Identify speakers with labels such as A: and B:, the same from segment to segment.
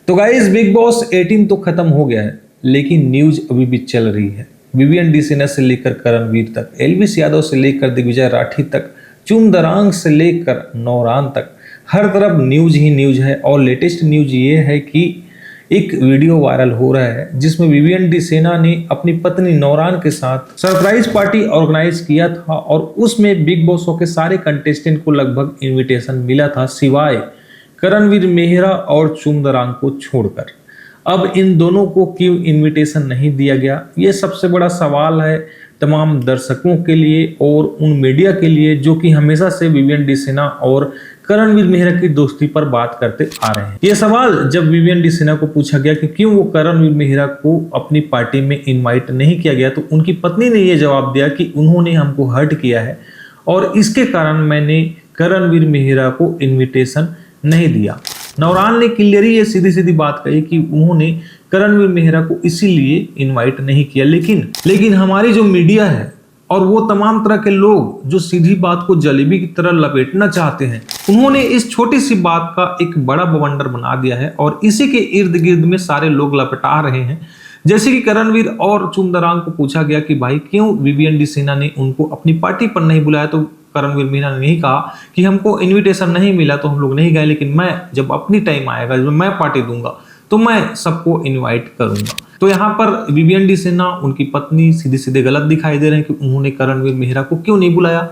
A: तो guys big boss 18 तो खत्म हो गया है, लेकिन न्यूज अभी भी चल रही है। विवियन डिसिना से लेकर करणवीर तक, एल्विस यादव से लेकर दिग्विजय राठी तक, चुमदरांग से लेकर नौरान तक, हर तरफ न्यूज ही न्यूज है। और लेटेस्ट न्यूज ये है कि एक वीडियो वायरल हो रहा है जिसमें विवियन डिसिना ने अपनी पत्नी नौरान के साथ सरप्राइज पार्टी ऑर्गेनाइज किया था और उसमें बिग बॉस के सारे कंटेस्टेंट को लगभग इनविटेशन मिला था, सिवाय करणवीर मेहरा और चुमदरांग को छोड़कर। अब इन दोनों को क्यों इनविटेशन नहीं दिया गया, ये सबसे बड़ा सवाल है तमाम दर्शकों के लिए और उन मीडिया के लिए जो कि हमेशा से विवियन डिसिना और करणवीर मेहरा की दोस्ती पर बात करते आ रहे हैं। ये सवाल जब विवियन डिसिना को पूछा गया कि क्यों वो करणवीर मेहरा को अपनी पार्टी में इनवाइट नहीं किया गया, तो उनकी पत्नी ने ये जवाब दिया कि उन्होंने हमको हर्ट किया है और इसके कारण मैंने करणवीर मेहरा को इन्विटेशन नहीं दिया। नौरान ने क्लियरली ये सीधी सीधी बात कही कि उन्होंने करणवीर मेहरा को इसीलिए इनवाइट नहीं किया। लेकिन हमारी जो मीडिया है और वो तमाम तरह के लोग जो सीधी बात को जलेबी की तरह लपेटना चाहते हैं, उन्होंने इस छोटी सी बात का एक बड़ा बवंडर बना दिया है और इसी के इर्द गिर्द में सारे लोग लपटा रहे हैं। जैसे कि करणवीर और चुमदरांग को पूछा गया कि भाई क्यों विवियन डिसिना ने उनको अपनी पार्टी पर नहीं बुलाया, तो करणवीर मेहरा ने नहीं कहा कि हमको इनविटेशन नहीं मिला तो हम लोग नहीं गए, लेकिन मैं जब अपनी टाइम आएगा, जब मैं पार्टी दूंगा तो मैं सबको इनवाइट करूंगा। तो यहाँ पर विवियन डिसिना, उनकी पत्नी सीधे सीधे गलत दिखाई दे रहे हैं कि उन्होंने करणवीर मेहरा को क्यों नहीं बुलाया।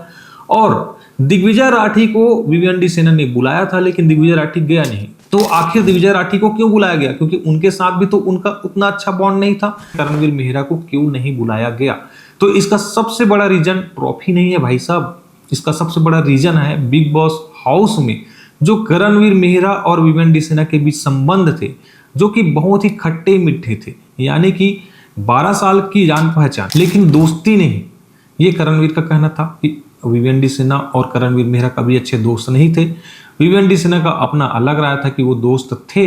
A: और दिग्विजय राठी को विवियन डिसिना ने बुलाया था लेकिन दिग्विजय राठी गया नहीं। तो आखिर दिग्विजय राठी को क्यों बुलाया गया, क्योंकि उनके साथ भी तो उनका उतना अच्छा बॉन्ड नहीं था। करणवीर मेहरा को क्यों नहीं बुलाया गया, तो इसका सबसे बड़ा रीजन ट्रॉफी नहीं है भाई साहब, इसका सबसे बड़ा रीजन है बिग बॉस हाउस में जो करणवीर मेहरा और विवियन डिसिना के बीच संबंध थे, जो कि बहुत ही खट्टे मीठे थे, यानी कि 12 साल की जान पहचान लेकिन दोस्ती नहीं। ये करणवीर का कहना था कि विवियन डिसिना और करणवीर मेहरा कभी अच्छे दोस्त नहीं थे। विवियन डिसिना का अपना अलग राय था कि वो दोस्त थे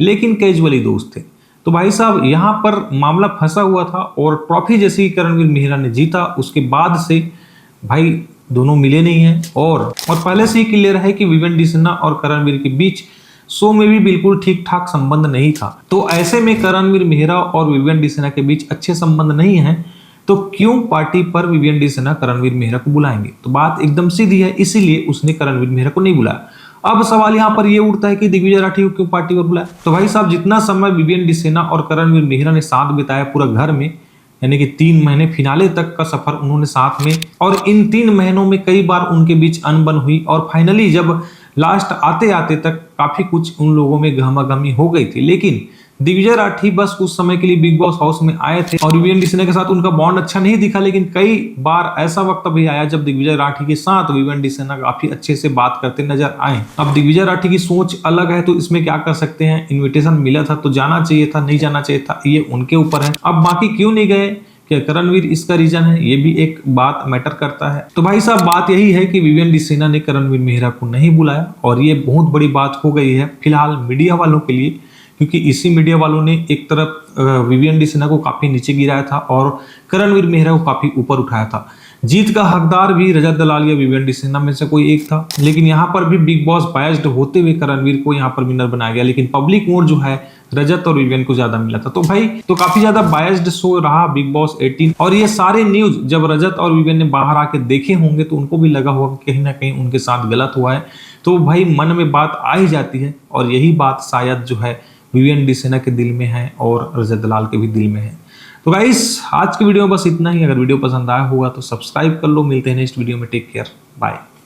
A: लेकिन कैजुअली दोस्त थे। तो भाई साहब यहाँ पर मामला फंसा हुआ था और ट्रॉफी जैसे ही करणवीर मेहरा ने जीता उसके बाद से भाई दोनों मिले नहीं हैं और पहले से ही क्लियर है कि विवियन डिसिना और करणवीर के बीच शो में भी बिल्कुल ठीक ठाक संबंध नहीं था। तो ऐसे में करणवीर मेहरा और विवियन डिसिना के बीच अच्छे संबंध नहीं है, तो क्यों पार्टी पर विवियन डिसिना करणवीर मेहरा को बुलाएंगे। तो बात एकदम सीधी है, इसीलिए उसने करणवीर मेहरा को नहीं बुलाया। अब सवाल यहाँ पर ये उठता है कि दिग्विजय राठी को क्यों पार्टी पर बुलाया। तो भाई साहब जितना समय विवियन डिसिना और करणवीर मेहरा ने साथ बिताया पूरा घर में, यानी कि 3 महीने फिनाले तक का सफर उन्होंने साथ में, और इन 3 महीनों में कई बार उनके बीच अनबन हुई और फाइनली जब लास्ट आते आते तक काफी कुछ उन लोगों में गहमागहमी हो गई थी। लेकिन दिग्विजय राठी बस कुछ समय के लिए बिग बॉस हाउस में आए थे और विवियन डिसिना के साथ उनका बॉन्ड अच्छा नहीं दिखा, लेकिन कई बार ऐसा वक्त भी आया जब दिग्विजय राठी के साथ विवियन डिसिना काफी अच्छे से बात करते नजर आए। अब दिग्विजय राठी की सोच अलग है, तो इसमें क्या कर सकते हैं। इन्विटेशन मिला था तो जाना चाहिए था, नहीं जाना चाहिए था, ये उनके ऊपर है। अब बाकी क्यों नहीं गए, क्या करणवीर इसका रीजन है, ये भी एक बात मैटर करता है। तो भाई साहब बात यही है कि विवियन डिसिना ने करणवीर मेहरा को नहीं बुलाया और ये बहुत बड़ी बात हो गई है फिलहाल मीडिया वालों के लिए, क्योंकि इसी मीडिया वालों ने एक तरफ विवियन डिसिना को काफी नीचे गिराया था और करणवीर मेहरा को काफी ऊपर उठाया था। जीत का हकदार भी रजत दलाल या विवियन डिसिना में से कोई एक था, लेकिन यहाँ पर भी बिग बॉस बायस्ड होते हुए करणवीर को यहाँ पर विनर बनाया गया, लेकिन पब्लिक वोट जो है रजत और विवियन को ज्यादा मिला था। तो भाई तो काफी ज्यादा बायस्ड शो रहा बिग बॉस 18। और ये सारे न्यूज जब रजत और विवियन ने बाहर आके देखे होंगे तो उनको भी लगा होगा कि कहीं ना कहीं उनके साथ गलत हुआ है। तो भाई मन में बात आ ही जाती है और यही बात शायद जो है विवियन डिसिना के दिल में है और रजत दलाल के भी दिल में है। तो गाइस आज की वीडियो में बस इतना ही। अगर वीडियो पसंद आया होगा तो सब्सक्राइब कर लो। मिलते हैं नेक्स्ट वीडियो में। Take care, bye.